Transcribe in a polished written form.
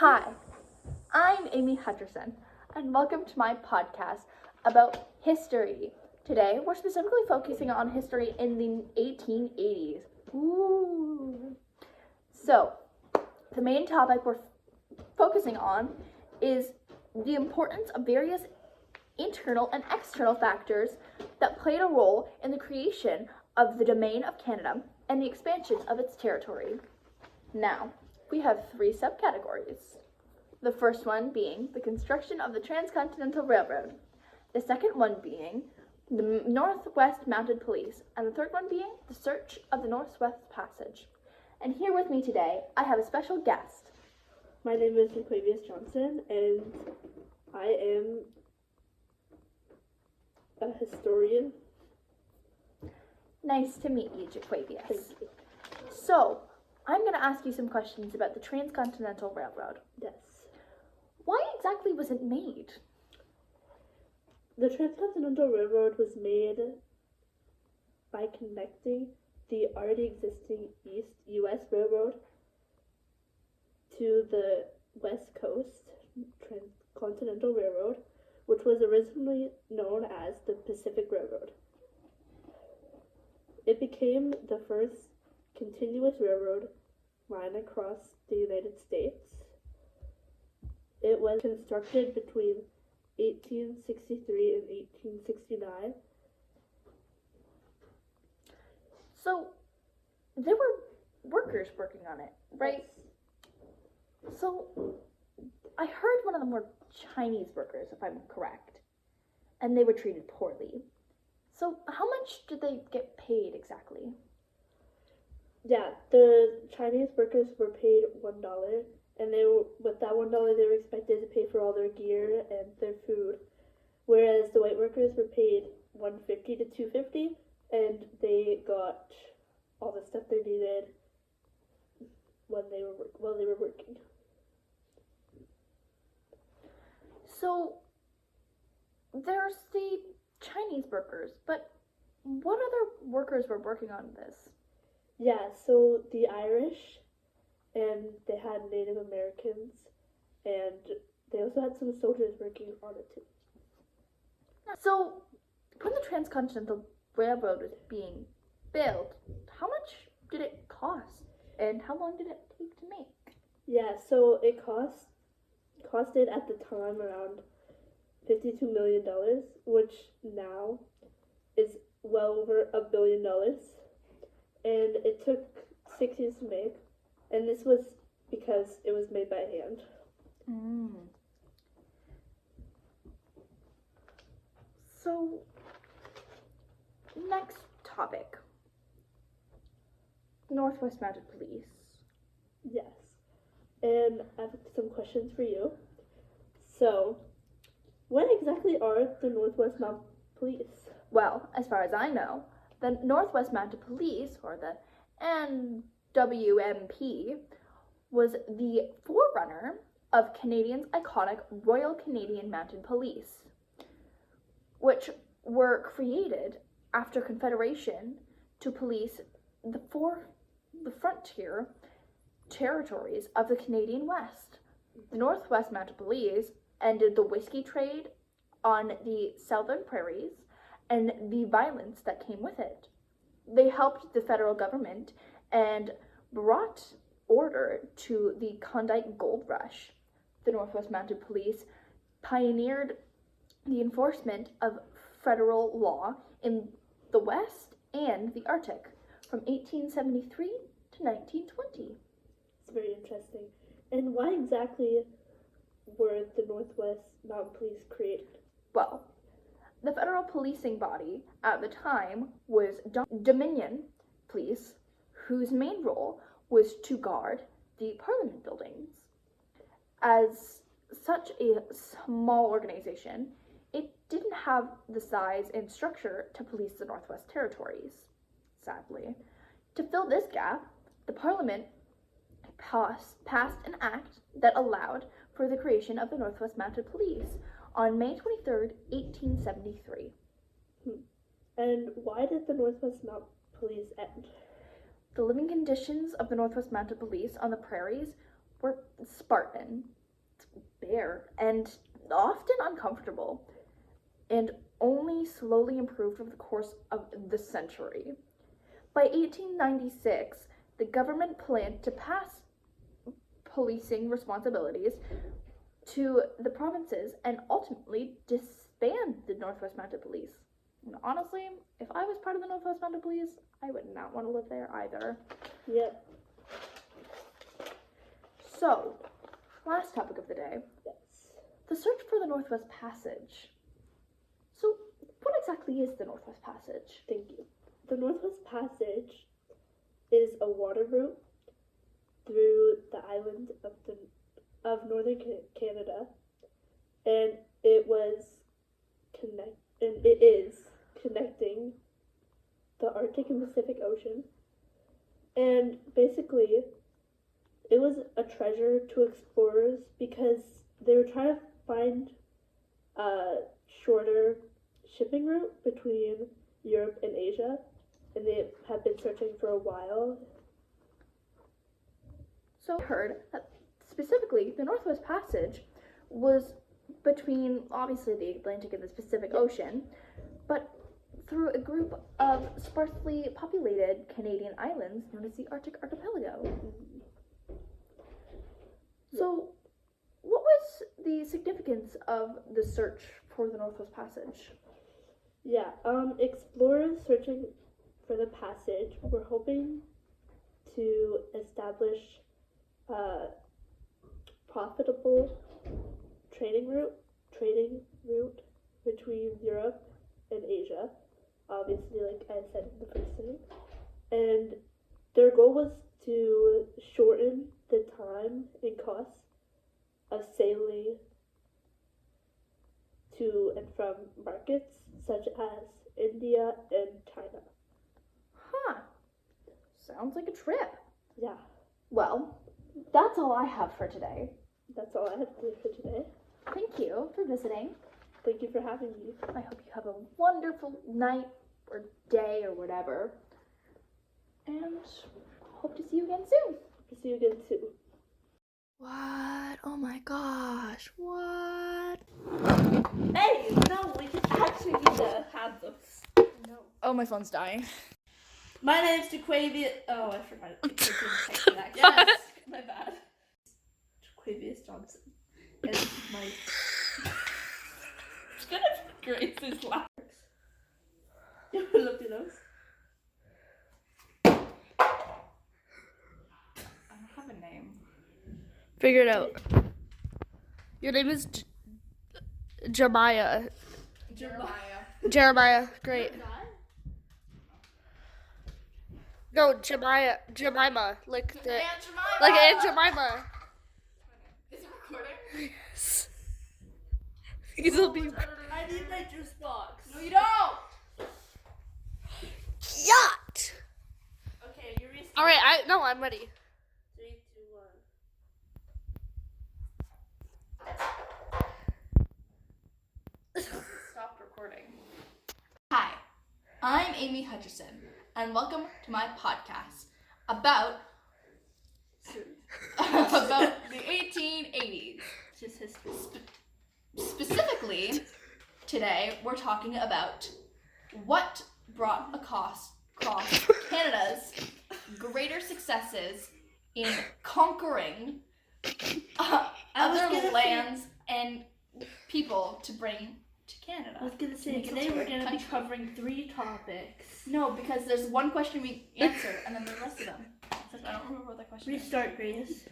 Hi, I'm Amy Hutcherson, and welcome to my podcast about history. Today, we're specifically focusing on history in the 1880s. Ooh. So, the main topic we're focusing on is the importance of various internal and external factors that played a role in the creation of the Domain of Canada and the expansion of its territory. Now, we have three subcategories. The first one being the construction of the Transcontinental Railroad, the second one being the Northwest Mounted Police, and the third one being the search of the Northwest Passage. And here with me today, I have a special guest. My name is Jaquavius Johnson, and I am a historian. Nice to meet you, Jaquavius. Thank you. So, I'm going to ask you some questions about the Transcontinental Railroad. Yes. Why exactly was it made? The Transcontinental Railroad was made by connecting the already existing East U.S. Railroad to the West Coast Transcontinental Railroad, which was originally known as the Pacific Railroad. It became the first continuous railroad line across the United States. It was constructed between 1863 and 1869. So, there were workers working on it, right? Yes. So, I heard one of them were Chinese workers, if I'm correct, and they were treated poorly. So, how much did they get paid exactly? Yeah, the Chinese workers were paid $1, and with that $1 they were expected to pay for all their gear and their food, whereas the white workers were paid $1.50 to $2.50, and they got all the stuff they needed while they were working. So, there's the Chinese workers, but what other workers were working on this? Yeah, so the Irish, and they had Native Americans, and they also had some soldiers working on it too. So, when the Transcontinental Railroad was being built, how much did it cost, and how long did it take to make? Yeah, so it costed at the time around $52 million, which now is well over $1 billion. And it took 6 years to make, and this was because it was made by hand. So, next topic. Northwest Mounted Police. Yes. And I have some questions for you. So, what exactly are the Northwest Mounted Police? Well, as far as I know, the Northwest Mounted Police, or the NWMP, was the forerunner of Canadians' iconic Royal Canadian Mounted Police, which were created after Confederation to police the frontier territories of the Canadian West. The Northwest Mounted Police ended the whiskey trade on the southern prairies and the violence that came with it. They helped the federal government and brought order to the Klondike Gold Rush. The Northwest Mounted Police pioneered the enforcement of federal law in the West and the Arctic from 1873 to 1920. It's very interesting. And why exactly were the Northwest Mounted Police created? Well, the federal policing body at the time was Dominion Police, whose main role was to guard the Parliament buildings. As such a small organization, it didn't have the size and structure to police the Northwest Territories, sadly. To fill this gap, the Parliament passed an act that allowed for the creation of the Northwest Mounted Police on May 23rd, 1873. And why did the Northwest Mounted Police end? The living conditions of the Northwest Mounted Police on the prairies were were Spartan, bare, and often uncomfortable, and only slowly improved over the course of the century. By 1896, the government planned to pass policing responsibilities to the provinces and ultimately disband the Northwest Mounted Police. And honestly, if I was part of the Northwest Mounted Police, I would not want to live there either. Yep. So, last topic of the day, Yes. the search for the Northwest Passage. So, what exactly is the Northwest Passage? Thank you. The Northwest Passage is a water route through the island of northern Canada, and it is connecting the Arctic and Pacific Ocean. And basically, it was a treasure to explorers because they were trying to find a shorter shipping route between Europe and Asia, and they have been searching for a while. So, I heard that specifically the Northwest Passage was between, obviously, the Atlantic and the Pacific Ocean, but through a group of sparsely populated Canadian islands known as the Arctic Archipelago. So, what was the significance of the search for the Northwest Passage? Yeah, explorers searching for the passage were hoping to establish a profitable trading route between Europe and Asia, obviously, like I said in the first thing. And their goal was to shorten the time and cost of sailing to and from markets such as India and China. Huh. Sounds like a trip. Yeah, Well, that's all I have for today. that's all I have to do for today. Thank you for visiting. Thank you for having me. I hope you have a wonderful night or day or whatever. And hope to see you again soon. See you again soon. What? Oh my gosh, what? Hey, no, we just actually need to have this. Oh, my phone's dying. My name's DeQuavius. Oh, I forgot it. Yes, my bad. DeQuavius Johnson. And my. It's gonna be great this last. You wanna look your nose? I don't have a name. Figure it out. Your name is Jeremiah. Jeremiah, great. No, Jemima, like the, like Aunt Jemima. Is it recording? Yes. It'll be. I need my juice box. No, you don't! Yacht. Okay, you restart. All right, I'm ready. 3, 2, 1. Stop recording. Hi, I'm Amy Hutchison, and welcome to my podcast about the 1880s. Just history. Specifically, today we're talking about what brought across Canada's greater successes in conquering other lands and people to bring to Canada. I was gonna say, Make it today to we're a gonna be country. covering 3 topics. No, because there's one question we answer and then the rest of them. I don't remember what that question is. Restart, Grace.